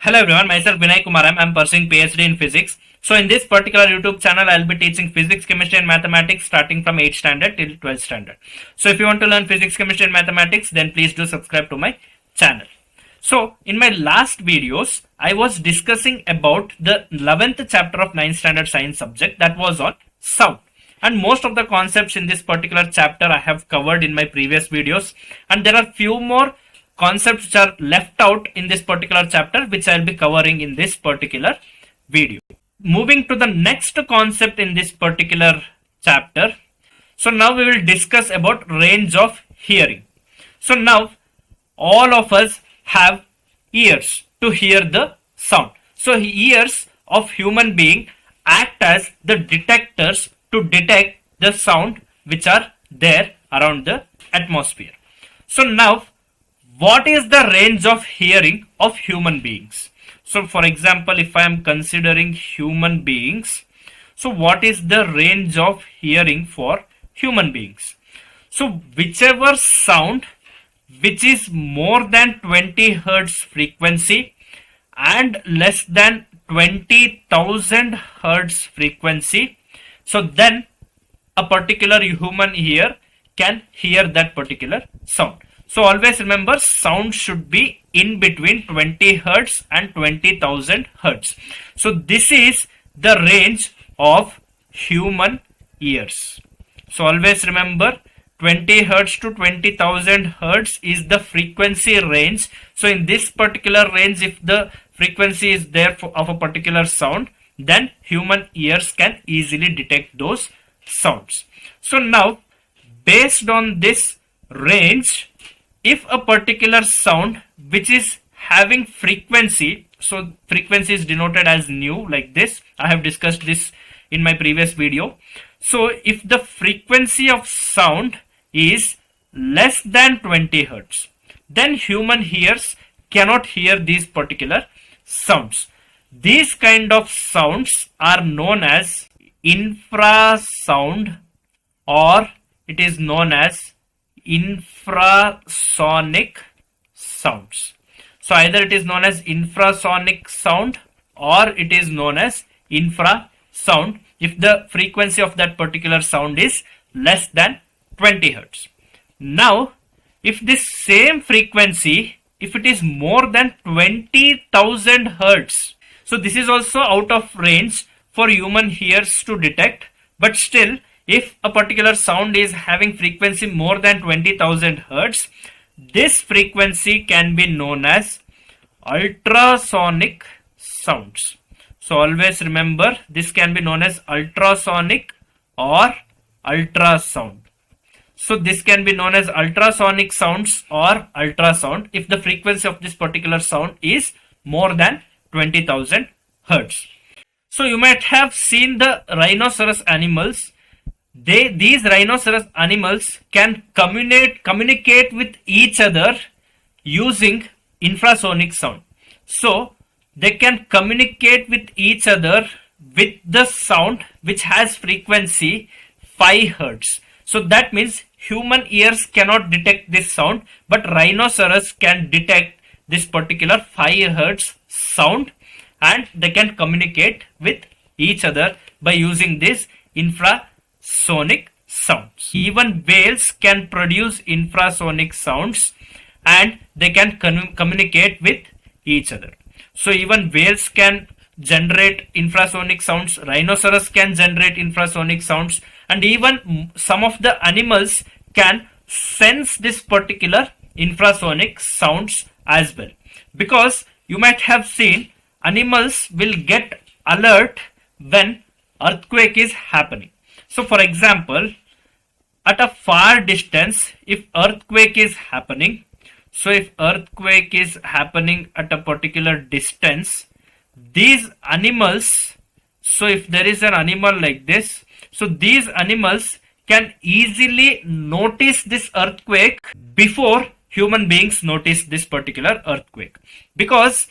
Hello everyone, myself Vinay Kumaram. I'm pursuing PhD in physics. So in this particular YouTube channel, I'll be teaching physics, chemistry and mathematics starting from 8th standard till 12th standard. So if you want to learn physics, chemistry and mathematics, then please do subscribe to my channel. So in my last videos, I was discussing about the 11th chapter of 9th standard science subject, that was on sound. And most of the concepts in this particular chapter I have covered in my previous videos, and there are few more concepts which are left out in this particular chapter which I'll be covering in this particular video. Moving to the next concept in this particular chapter. So now we will discuss about range of hearing. So now all of us have ears to hear the sound. So ears of human being act as the detectors to detect the sound which are there around the atmosphere. So now what is the range of hearing of human beings? So for example, if I am considering human beings, so what is the range of hearing for human beings? So whichever sound which is more than 20 hertz frequency and less than 20,000 hertz frequency, so then a particular human ear can hear that particular sound. So always remember, sound should be in between 20 hertz and 20,000 hertz. So this is the range of human ears. So always remember, 20 hertz to 20,000 hertz is the frequency range. So in this particular range, if the frequency is there of a particular sound, then human ears can easily detect those sounds. So now, based on this range, if a particular sound which is having frequency, so frequency is denoted as nu, like this, I have discussed this in my previous video. So if the frequency of sound is less than 20 hertz, then human ears cannot hear these particular sounds. These kind of sounds are known as infrasound, or it is known as infrasonic sounds. So either it is known as infrasonic sound or it is known as infrasound if the frequency of that particular sound is less than 20 hertz. Now if this same frequency, if it is more than 20,000 hertz, so this is also out of range for human ears to detect, but still if a particular sound is having frequency more than 20,000 hertz, this frequency can be known as ultrasonic sounds. So always remember, this can be known as ultrasonic or ultrasound. So this can be known as ultrasonic sounds or ultrasound if the frequency of this particular sound is more than 20,000 hertz. So you might have seen the rhinoceros animals. These rhinoceros animals can communicate with each other using infrasonic sound. So they can communicate with each other with the sound which has frequency 5 hertz. So that means human ears cannot detect this sound, but rhinoceros can detect this particular 5 hertz sound, and they can communicate with each other by using this infrasonic sounds. Even whales can produce infrasonic sounds and they can communicate with each other. So even whales can generate infrasonic sounds, rhinoceros can generate infrasonic sounds, and even some of the animals can sense this particular infrasonic sounds as well. Because you might have seen animals will get alert when earthquake is happening. So for example, at a far distance, if earthquake is happening, so if earthquake is happening at a particular distance, these animals, so if there is an animal like this, so these animals can easily notice this earthquake before human beings notice this particular earthquake, because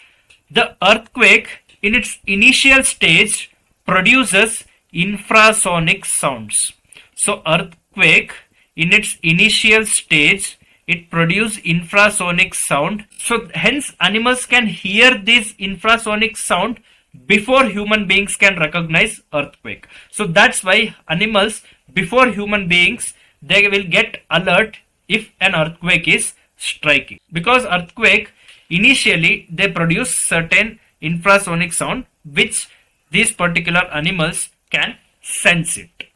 the earthquake in its initial stage produces infrasonic sounds. So earthquake in its initial stage, it produces infrasonic sound. So hence animals can hear this infrasonic sound before human beings can recognize earthquake. So that's why animals before human beings, they will get alert if an earthquake is striking, because earthquake initially they produce certain infrasonic sound which these particular animals can sense it.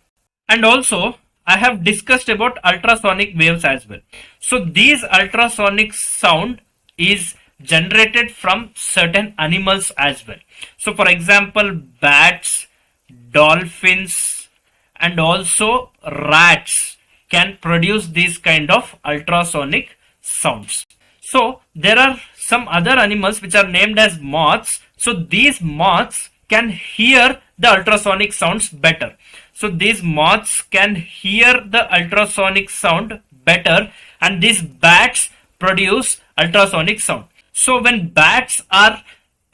And also I have discussed about ultrasonic waves as well. So these ultrasonic sound is generated from certain animals as well. So for example, bats, dolphins, and also rats can produce these kind of ultrasonic sounds. So there are some other animals which are named as moths. So these moths can hear the ultrasonic sounds better. So these moths can hear the ultrasonic sound better, and these bats produce ultrasonic sound. So when bats are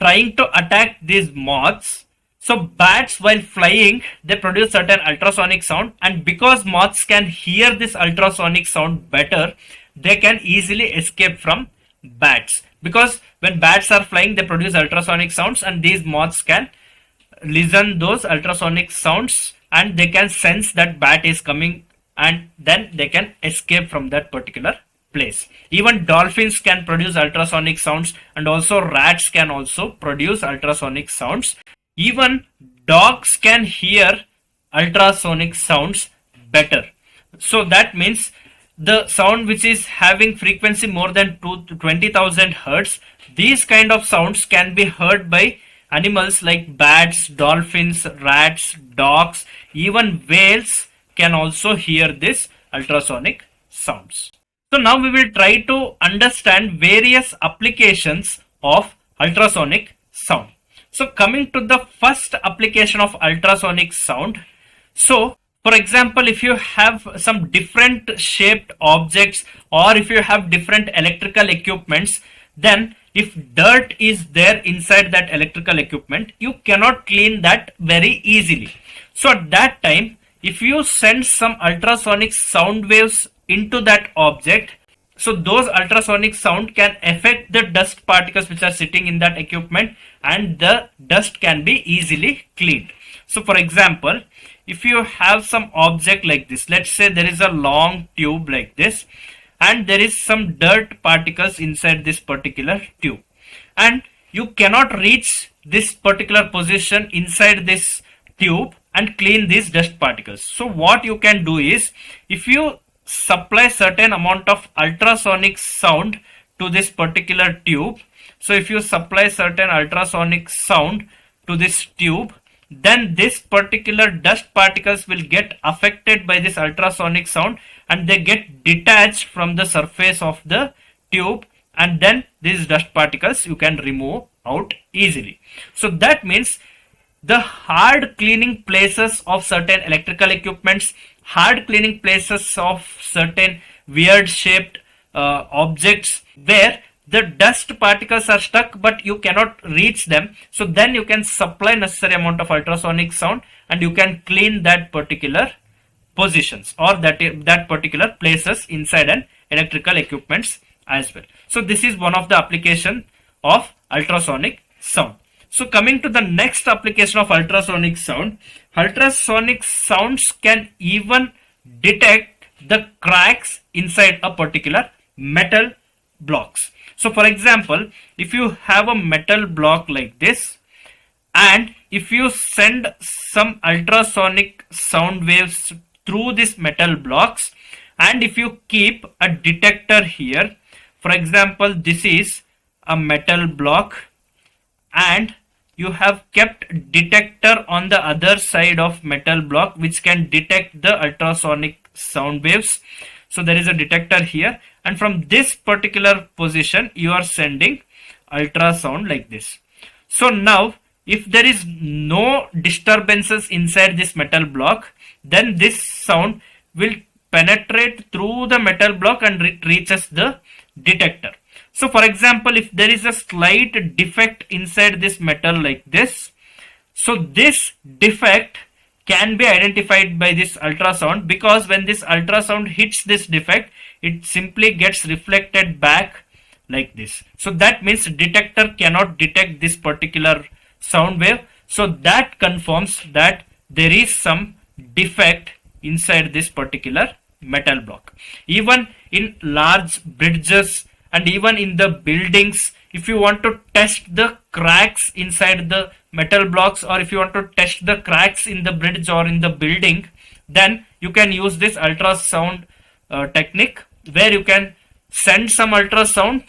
trying to attack these moths, so bats while flying, they produce certain ultrasonic sound, and because moths can hear this ultrasonic sound better, they can easily escape from bats. Because when bats are flying, they produce ultrasonic sounds, and these moths can listen those ultrasonic sounds and they can sense that bat is coming, and then they can escape from that particular place. Even dolphins can produce ultrasonic sounds, and also rats can also produce ultrasonic sounds. Even dogs can hear ultrasonic sounds better. So that means the sound which is having frequency more than 20,000 hertz, these kind of sounds can be heard by animals like bats, dolphins, rats, dogs, even whales can also hear this ultrasonic sounds. So now we will try to understand various applications of ultrasonic sound. So coming to the first application of ultrasonic sound. So for example, if you have some different shaped objects, or if you have different electrical equipments, then if dirt is there inside that electrical equipment, you cannot clean that very easily. So at that time, if you send some ultrasonic sound waves into that object, so those ultrasonic sound can affect the dust particles which are sitting in that equipment, and the dust can be easily cleaned. So for example, if you have some object like this, let's say there is a long tube like this, and there is some dirt particles inside this particular tube, and you cannot reach this particular position inside this tube and clean these dust particles. So what you can do is, if you supply certain amount of ultrasonic sound to this particular tube, so if you supply certain ultrasonic sound to this tube, then this particular dust particles will get affected by this ultrasonic sound, and they get detached from the surface of the tube, and then these dust particles you can remove out easily. So that means the hard cleaning places of certain electrical equipments, hard cleaning places of certain weird shaped objects where the dust particles are stuck but you cannot reach them, so then you can supply necessary amount of ultrasonic sound and you can clean that particular positions or that particular places inside an electrical equipments as well. So this is one of the application of ultrasonic sound. So coming to the next application of ultrasonic sounds can even detect the cracks inside a particular metal blocks. So for example, if you have a metal block like this, and if you send some ultrasonic sound waves through this metal blocks, and if you keep a detector here, for example, this is a metal block and you have kept detector on the other side of metal block which can detect the ultrasonic sound waves. So there is a detector here, and from this particular position you are sending ultrasound like this. So now if there is no disturbances inside this metal block, then this sound will penetrate through the metal block and it reaches the detector. So for example, if there is a slight defect inside this metal like this, so this defect can be identified by this ultrasound, because when this ultrasound hits this defect, it simply gets reflected back like this. So that means detector cannot detect this particular sound wave. So that confirms that there is some defect inside this particular metal block. Even in large bridges and even in the buildings, if you want to test the cracks inside the metal blocks, or if you want to test the cracks in the bridge or in the building, then you can use this ultrasound technique, where you can send some ultrasound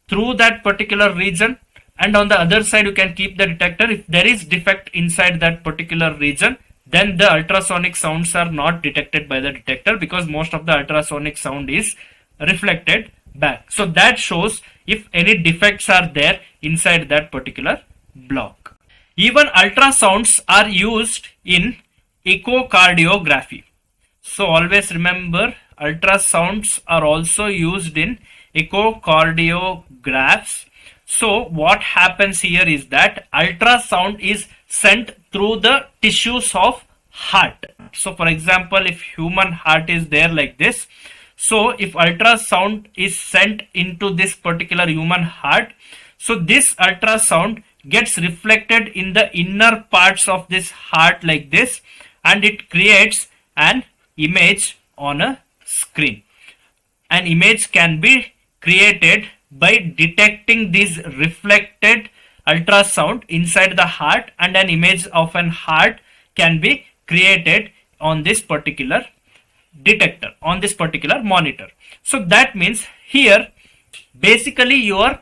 through that particular region, and on the other side you can keep the detector. If there is defect inside that particular region, then the ultrasonic sounds are not detected by the detector, because most of the ultrasonic sound is reflected back. So that shows if any defects are there inside that particular block. Even ultrasounds are used in echocardiography. So always remember, ultrasounds are also used in echocardiographs. So what happens here is that ultrasound is sent through the tissues of heart. So for example, if human heart is there like this, so if ultrasound is sent into this particular human heart, so this ultrasound gets reflected in the inner parts of this heart like this, and it creates an image on a screen. An image can be created by detecting this reflected ultrasound inside the heart, and an image of an heart can be created on this particular detector, on this particular monitor. So that means here basically you are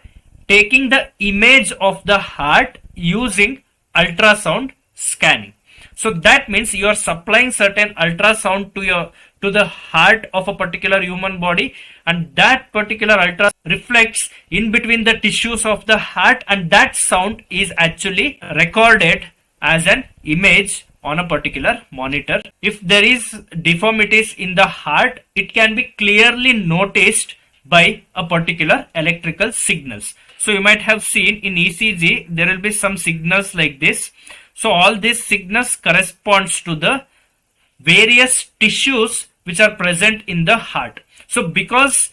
taking the image of the heart using ultrasound scanning. So that means you are supplying certain ultrasound to the heart of a particular human body, and that particular ultrasound reflects in between the tissues of the heart, and that sound is actually recorded as an image on a particular monitor. If there is deformities in the heart, it can be clearly noticed by a particular electrical signals. So you might have seen in ECG there will be some signals like this. So all these signals corresponds to the various tissues which are present in the heart. So because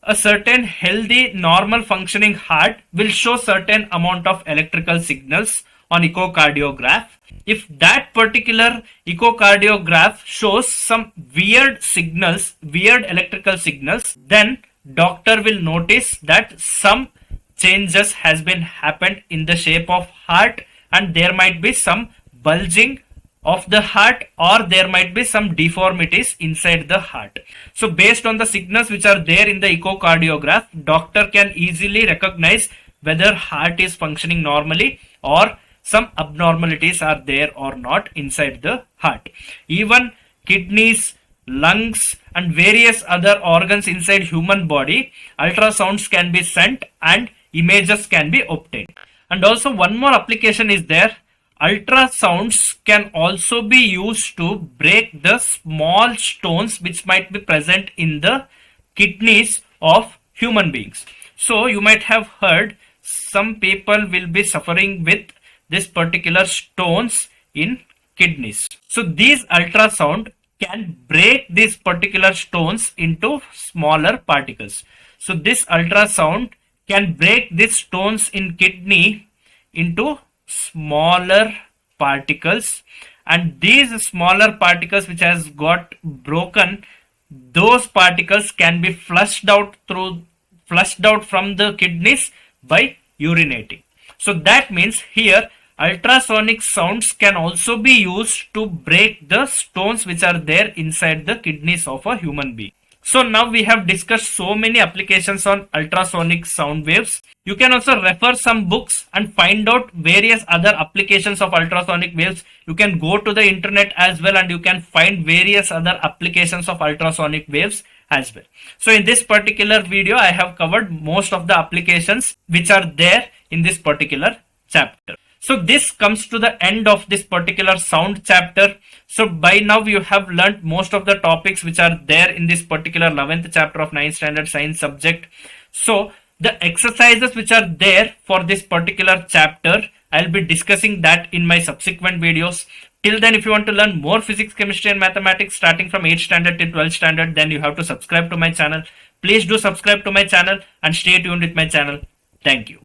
a certain healthy normal functioning heart will show certain amount of electrical signals on echocardiograph, if that particular echocardiograph shows some weird signals, weird electrical signals, then doctor will notice that some changes has been happened in the shape of heart, and there might be some bulging of the heart, or there might be some deformities inside the heart. So based on the signals which are there in the echocardiograph, doctor can easily recognize whether heart is functioning normally or some abnormalities are there or not inside the heart. Even kidneys, lungs and various other organs inside human body, ultrasounds can be sent and images can be obtained. And also one more application is there. Ultrasounds can also be used to break the small stones which might be present in the kidneys of human beings. So you might have heard some people will be suffering with this particular stones in kidneys. So these ultrasound can break these particular stones into smaller particles. So this ultrasound can break these stones in kidney into smaller particles, and these smaller particles which has got broken, those particles can be flushed out from the kidneys by urinating. So that means here ultrasonic sounds can also be used to break the stones which are there inside the kidneys of a human being. So now we have discussed so many applications on ultrasonic sound waves. You can also refer some books and find out various other applications of ultrasonic waves. You can go to the internet as well and you can find various other applications of ultrasonic waves as well. So in this particular video, I have covered most of the applications which are there in this particular chapter. So this comes to the end of this particular sound chapter. So by now you have learnt most of the topics which are there in this particular 11th chapter of 9th standard science subject. So the exercises which are there for this particular chapter, I'll be discussing that in my subsequent videos. Till then, if you want to learn more physics, chemistry and mathematics starting from 8th standard till 12th standard, then you have to subscribe to my channel. Please do subscribe to my channel and stay tuned with my channel. Thank you.